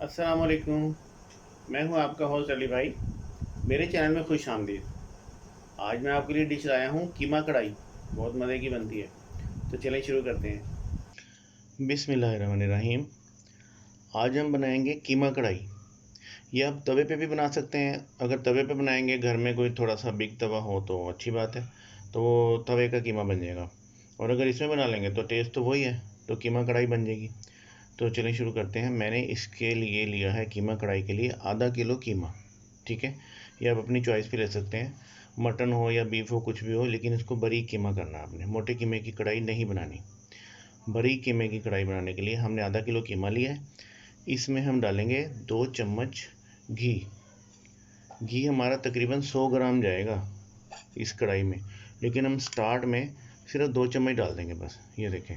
अस्सलाम वालेकुम। मैं हूं आपका होस्ट अली भाई। मेरे चैनल में खुश आमदीद। आज मैं आपके लिए डिश लाया हूं कीमा कढ़ाई। बहुत मज़े की बनती है। तो चलिए शुरू करते हैं। बिस्मिल्लाहिर्रहमानिर्रहीम। आज हम बनाएंगे कीमा कढ़ाई। ये आप तवे पे भी बना सकते हैं। अगर तवे पे बनाएंगे, घर में कोई थोड़ा सा बिग तवा हो तो अच्छी बात है, तो वो तवे का कीमा बन जाएगा। और अगर इसमें बना लेंगे तो टेस्ट तो वही है, तो कीमा कढ़ाई बन जाएगी। तो चलिए शुरू करते हैं। मैंने इसके लिए लिया है कीमा कढ़ाई के लिए आधा किलो कीमा। ठीक है, ये आप अपनी चॉइस पे ले सकते हैं, मटन हो या बीफ हो, कुछ भी हो, लेकिन इसको बारीक कीमा करना है आपने। मोटे कीमे की कढ़ाई नहीं बनानी। बारीक कीमे की कढ़ाई बनाने के लिए हमने आधा किलो कीमा लिया है। इसमें हम डालेंगे 2 चम्मच घी। घी हमारा तकरीबन 100 ग्राम जाएगा इस कढ़ाई में, लेकिन हम स्टार्ट में सिर्फ 2 चम्मच डाल देंगे बस। ये देखें,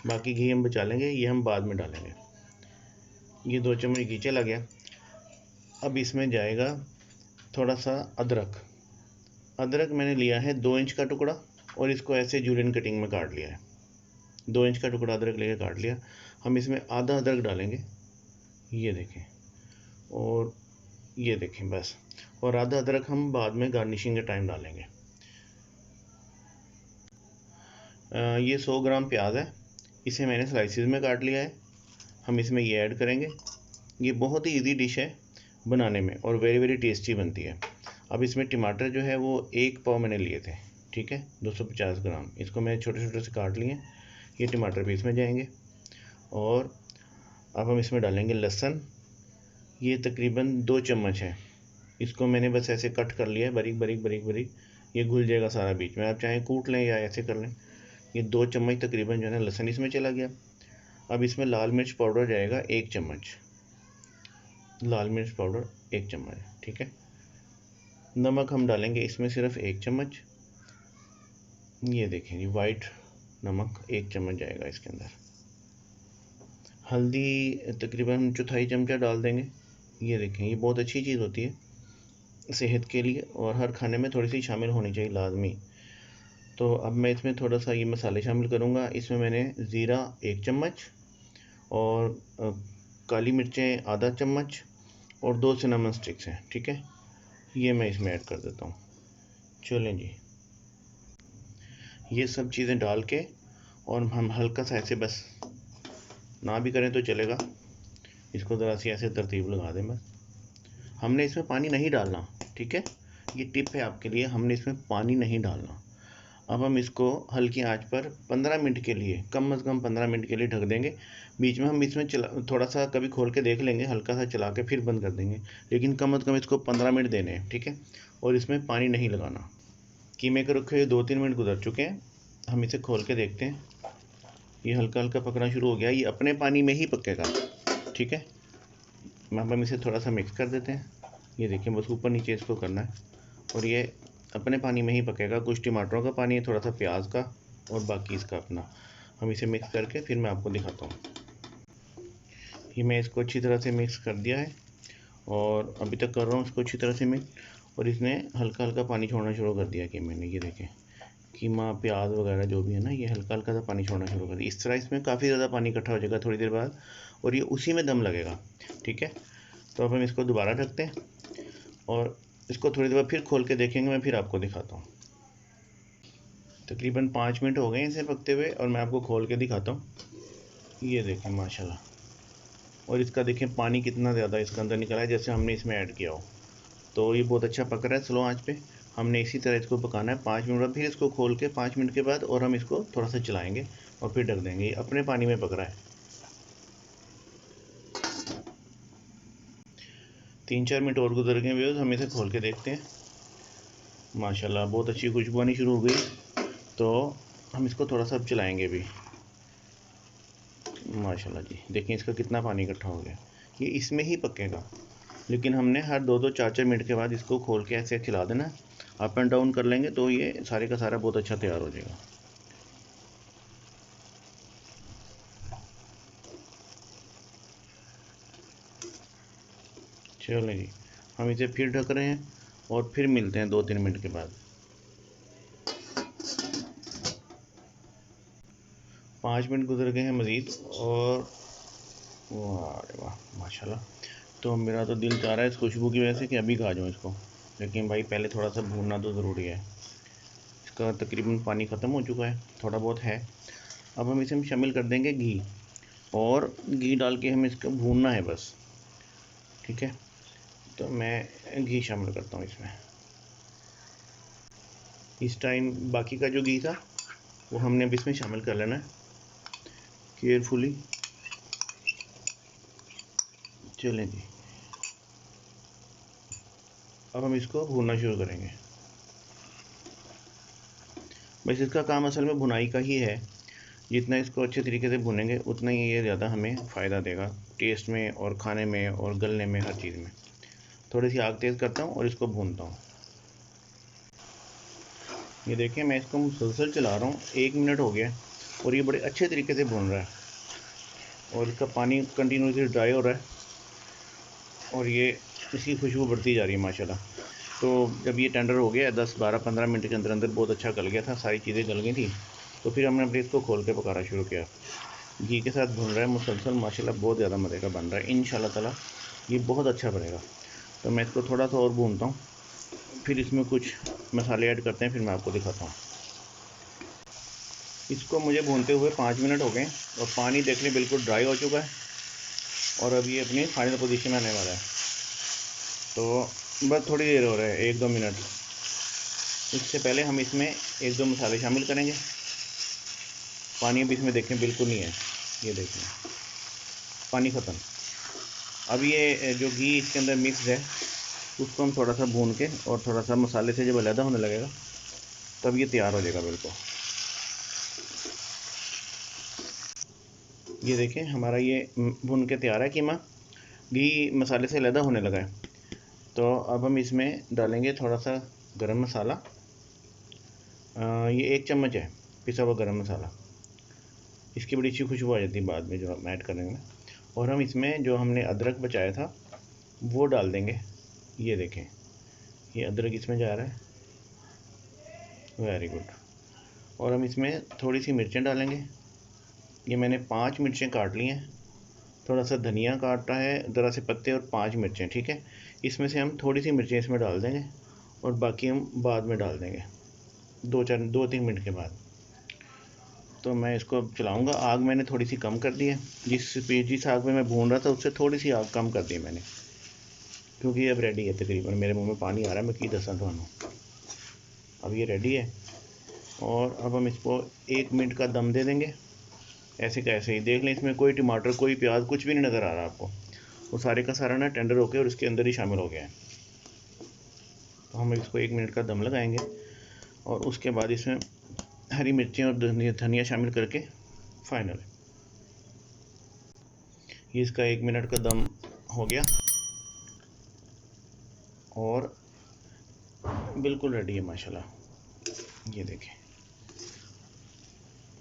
बाकी घी हम बचा लेंगे, ये हम बाद में डालेंगे। ये 2 चम्मच घी चला गया। अब इसमें जाएगा थोड़ा सा अदरक। अदरक मैंने लिया है 2 इंच का टुकड़ा, और इसको ऐसे जूलियन कटिंग में काट लिया है। 2 इंच का टुकड़ा अदरक लेकर काट लिया। हम इसमें आधा अदरक डालेंगे, ये देखें, और ये देखें बस। और आधा अदरक हम बाद में गार्निशिंग के टाइम डालेंगे। ये 100 ग्राम प्याज है, इसे मैंने स्लाइसिस में काट लिया है। हम इसमें ये ऐड करेंगे। ये बहुत ही इजी डिश है बनाने में और वेरी वेरी टेस्टी बनती है। अब इसमें टमाटर जो है वो 1 पाव मैंने लिए थे। ठीक है, 250 ग्राम, इसको मैं छोटे छोटे से काट लिए। ये टमाटर भी इसमें जाएंगे। और अब हम इसमें डालेंगे लहसुन। ये तकरीबन 2 चम्मच है। इसको मैंने बस ऐसे कट कर लिया है, बारीक बारीक बारीक बारीक। ये घुल जाएगा सारा बीच में, आप चाहें कूट लें या ऐसे कर लें। ये 2 चम्मच तकरीबन जो है ना लहसुन इसमें चला गया। अब इसमें लाल मिर्च पाउडर जाएगा 1 चम्मच। लाल मिर्च पाउडर 1 चम्मच। ठीक है, नमक हम डालेंगे इसमें सिर्फ 1 चम्मच। ये देखें, ये वाइट नमक 1 चम्मच जाएगा इसके अंदर। हल्दी तकरीबन हम चौथाई चमचा डाल देंगे। ये देखें, ये बहुत अच्छी चीज़ होती है सेहत के लिए, और हर खाने में थोड़ी सी शामिल होनी चाहिए लाजमी। तो अब मैं इसमें थोड़ा सा ये मसाले शामिल करूँगा। इसमें मैंने ज़ीरा 1 चम्मच, और काली मिर्चें आधा चम्मच, और 2 सिनेमन स्टिक्स हैं। ठीक है, ये मैं इसमें ऐड कर देता हूँ। चलें जी, ये सब चीज़ें डाल के, और हम हल्का सा ऐसे बस, ना भी करें तो चलेगा, इसको ज़रा सी ऐसे तरतीब लगा दें बस। हमने इसमें पानी नहीं डालना। ठीक है, ये टिप है आपके लिए, हमने इसमें पानी नहीं डालना। अब हम इसको हल्की आंच पर 15 मिनट के लिए, कम से कम 15 मिनट के लिए ढक देंगे। बीच में हम इसमें चला, थोड़ा सा कभी खोल के देख लेंगे, हल्का सा चला के फिर बंद कर देंगे, लेकिन कम से कम इसको 15 मिनट देने हैं। ठीक है, और इसमें पानी नहीं लगाना। कीमे को रखे हुए 2-3 मिनट गुजर चुके हैं। हम इसे खोल के देखते हैं। ये हल्का हल्का पकना शुरू हो गया, ये अपने पानी में ही पकेगा। ठीक है, हम इसे थोड़ा सा मिक्स कर देते हैं। ये देखिए, बस ऊपर नीचे इसको करना है, और ये अपने पानी में ही पकेगा। कुछ टमाटरों का पानी है, थोड़ा सा प्याज का, और बाकी इसका अपना। हम इसे मिक्स करके फिर मैं आपको दिखाता हूँ। ये मैं इसको अच्छी तरह से मिक्स कर दिया है, और अभी तक कर रहा हूँ इसको अच्छी तरह से मिक्स। और इसने हल्का हल्का पानी छोड़ना शुरू कर दिया कि मैंने, ये देखें, कीमा प्याज वगैरह जो भी है ना, ये हल्का हल्का सा पानी छोड़ना शुरू कर दिया। इस तरह इसमें काफ़ी ज़्यादा पानी इकट्ठा हो जाएगा थोड़ी देर बाद, और ये उसी में दम लगेगा। ठीक है, तो अब हम इसको दोबारा ढकते हैं, और इसको थोड़ी देर बाद फिर खोल के देखेंगे, मैं फिर आपको दिखाता हूँ। तकरीबन 5 मिनट हो गए हैं इसे पकते हुए, और मैं आपको खोल के दिखाता हूँ। ये देखें माशाल्लाह, और इसका देखें पानी कितना ज़्यादा इसके अंदर निकला है, जैसे हमने इसमें ऐड किया हो। तो ये बहुत अच्छा पक रहा है स्लो आंच पे। हमने इसी तरह इसको पकाना है 5 मिनट बाद। फिर इसको खोल के 5 मिनट के बाद और हम इसको थोड़ा सा चलाएंगे, और फिर ढक देंगे। ये अपने पानी में पक रहा है। 3-4 मिनट और गुजर गए व्यूअर्स, हम इसे खोल के देखते हैं। माशाल्लाह बहुत अच्छी खुशबू आनी शुरू हो गई। तो हम इसको थोड़ा सा अब चलाएंगे भी। माशाल्लाह जी, देखें इसका कितना पानी इकट्ठा हो गया। ये इसमें ही पकेगा, लेकिन हमने हर 2-2 4-4 मिनट के बाद इसको खोल के ऐसे खिला देना। अप एंड डाउन कर लेंगे तो ये सारे का सारा बहुत अच्छा तैयार हो जाएगा। चलो जी, हम इसे फिर ढक रहे हैं, और फिर मिलते हैं 2-3 मिनट के बाद। 5 मिनट गुजर गए हैं मज़ीद, और वाह अरे वाह माशाल्लाह। तो मेरा तो दिल चाह रहा है इस खुशबू की वजह से कि अभी खा जाऊँ इसको, लेकिन भाई पहले थोड़ा सा भूनना तो ज़रूरी है। इसका तकरीबन पानी ख़त्म हो चुका है, थोड़ा बहुत है। अब हम इसे शामिल कर देंगे घी, और घी डाल के हमें इसको भूनना है बस, ठीक है। तो मैं घी शामिल करता हूँ इसमें। इस टाइम बाकी का जो घी था वो हमने अब इसमें शामिल कर लेना है केयरफुली। चलें जी, अब हम इसको भूनना शुरू करेंगे। बस इसका काम असल में भुनाई का ही है, जितना इसको अच्छे तरीके से भुनेंगे उतना ही ये ज़्यादा हमें फ़ायदा देगा टेस्ट में और खाने में और गलने में, हर चीज़ में। थोड़ी सी आग तेज़ करता हूँ और इसको भूनता हूँ। ये देखिए मैं इसको मुसलसल चला रहा हूँ, 1 मिनट हो गया और ये बड़े अच्छे तरीके से भून रहा है, और इसका पानी कंटिन्यूसली ड्राई हो रहा है, और ये इसकी खुशबू बढ़ती जा रही है माशाल्लाह। तो जब ये टेंडर हो गया 10-12-15 मिनट के अंदर अंदर बहुत अच्छा गल गया था, सारी चीज़ें गल गई थी। तो फिर हमने अपने इसको खोल के पकाना शुरू किया। घी के साथ भून रहा है मुसलसल, माशाल्लाह बहुत ज़्यादा मज़े का बन रहा है। इंशाल्लाह ताला ये बहुत अच्छा बनेगा। तो मैं इसको थोड़ा सा और भूनता हूँ, फिर इसमें कुछ मसाले ऐड करते हैं, फिर मैं आपको दिखाता हूँ। इसको मुझे भूनते हुए 5 मिनट हो गए, और पानी देख लें बिल्कुल ड्राई हो चुका है, और अब ये अपनी फाइनल पोजीशन में आने वाला है। तो बस थोड़ी देर हो रहा है, 1-2 मिनट। इससे पहले हम इसमें 1-2 मसाले शामिल करेंगे। पानी अब इसमें देखें बिल्कुल नहीं है, ये देखें पानी ख़त्म। अब ये जो घी इसके अंदर मिक्स है उसको हम थोड़ा सा भून के, और थोड़ा सा मसाले से जब अलग होने लगेगा तब ये तैयार हो जाएगा बिल्कुल। ये देखें हमारा ये भून के तैयार है कीमा, घी मसाले से अलग होने लगा है। तो अब हम इसमें डालेंगे थोड़ा सा गरम मसाला। ये 1 चम्मच है पिसा हुआ गरम मसाला। इसकी बड़ी अच्छी खुशबू आ जाती है बाद में जो हम ऐड करेंगे। और हम इसमें जो हमने अदरक बचाया था वो डाल देंगे। ये देखें ये अदरक इसमें जा रहा है, वेरी गुड। और हम इसमें थोड़ी सी मिर्चें डालेंगे। ये मैंने 5 मिर्चें काट ली हैं। थोड़ा सा धनिया काटा है, ज़रा से पत्ते, और 5 मिर्चें, ठीक है। इसमें से हम थोड़ी सी मिर्चें इसमें डाल देंगे, और बाकी हम बाद में डाल देंगे 2-3 मिनट के बाद। तो मैं इसको अब चलाऊँगा। आग मैंने थोड़ी सी कम कर दी है, जिस आग में मैं भून रहा था उससे थोड़ी सी आग कम कर दी मैंने, क्योंकि ये अब रेडी है तकरीबन। मेरे मुंह में पानी आ रहा है, मैं की दसा थानू। अब ये रेडी है, और अब हम इसको 1 मिनट का दम दे देंगे। ऐसे कैसे ही देख लें, इसमें कोई टमाटर, कोई प्याज, कुछ भी नहीं नज़र आ रहा आपको। वो सारे का सारा ना टेंडर होके और इसके अंदर ही शामिल हो गया है। तो हम इसको 1 मिनट का दम लगाएंगे, और उसके बाद इसमें हरी मिर्चें और धनिया शामिल करके फाइनल। ये इसका 1 मिनट का दम हो गया, और बिल्कुल रेडी है माशाल्लाह। ये देखें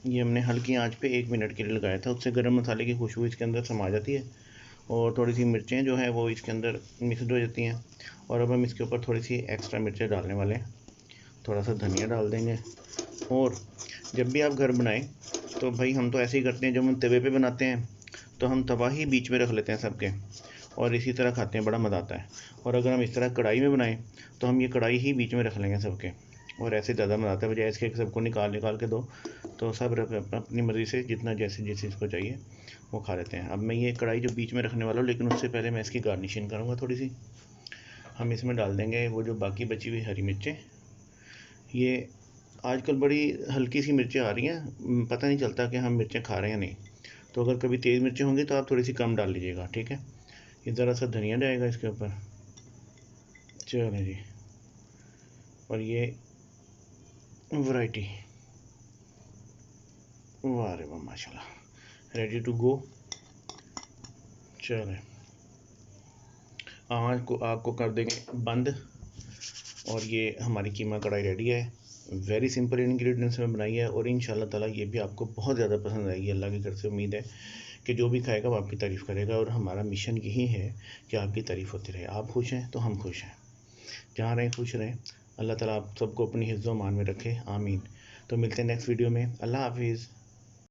ये हमने हल्की आंच पे 1 मिनट के लिए लगाया था, उससे गरम मसाले की खुशबू इसके अंदर समा जाती है, और थोड़ी सी मिर्चें जो है वो इसके अंदर मिक्सड हो जाती हैं। और अब हम इसके ऊपर थोड़ी सी एक्स्ट्रा मिर्चें डालने वाले हैं, थोड़ा सा धनिया डाल देंगे। और जब भी आप घर बनाएं तो भाई हम तो ऐसे ही करते हैं, जब हम तवे पे बनाते हैं तो हम तवा ही बीच में रख लेते हैं सबके, और इसी तरह खाते हैं, बड़ा मज़ा आता है। और अगर हम इस तरह कढ़ाई में बनाएं तो हम ये कढ़ाई ही बीच में रख लेंगे सबके, और ऐसे ज़्यादा मज़ा आता है। बजाय इसके सबको निकाल निकाल के दो, तो सब अपनी मर्ज़ी से जितना जैसे जिस चीज़ को चाहिए वो खा लेते हैं। अब मैं ये कढ़ाई जो बीच में रखने वाला हूँ, लेकिन उससे पहले मैं इसकी गार्निशिंग करूँगा थोड़ी सी। हम इसमें डाल देंगे वो जो बाकी बची हुई हरी मिर्चें। ये आजकल बड़ी हल्की सी मिर्चें आ रही हैं, पता नहीं चलता कि हम मिर्चें खा रहे हैं या नहीं। तो अगर कभी तेज़ मिर्चें होंगी तो आप थोड़ी सी कम डाल लीजिएगा, ठीक है। ये ज़रा सा धनिया जाएगा इसके ऊपर। चलें जी, और ये वैरायटी, वाह रे वाह माशाल्लाह, रेडी टू गो। चलें आग को कर देंगे बंद, और ये हमारी कीमा कढ़ाई रेडी है। वेरी सिंपल इंग्रेडिएंट्स में बनाई है, और इंशाल्लाह ताला ये भी आपको बहुत ज़्यादा पसंद आएगी। अल्लाह की तरफ से उम्मीद है कि जो भी खाएगा वो आपकी तारीफ़ करेगा, और हमारा मिशन यही है कि आपकी तारीफ़ होती रहे। आप खुश हैं तो हम खुश हैं, जहाँ रहें खुश रहें। अल्लाह ताला आप सबको अपनी हिफ्ज़ व अमान में रखे, आमीन। तो मिलते हैं नेक्स्ट वीडियो में। अल्लाह हाफिज़।